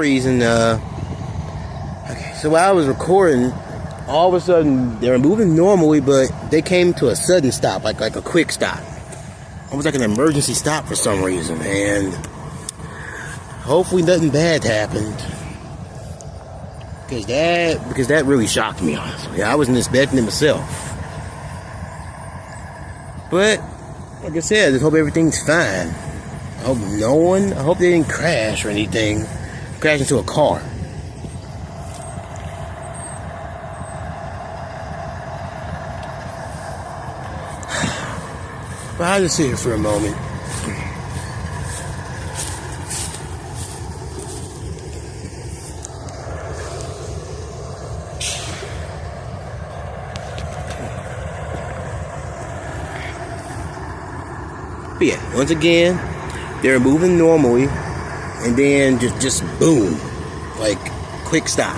Reason, okay, so while I was recording, all of a sudden they were moving normally, but they came to a sudden stop, like a quick stop, almost like an emergency stop for some reason. And hopefully nothing bad happened, because that really shocked me, honestly. I wasn't expecting it myself, but like I said, I just hope everything's fine. I hope they didn't crash or anything. Crash into a car. But I'll just sit here for a moment. But yeah, once again, they're moving normally, and then just boom, like quick stop.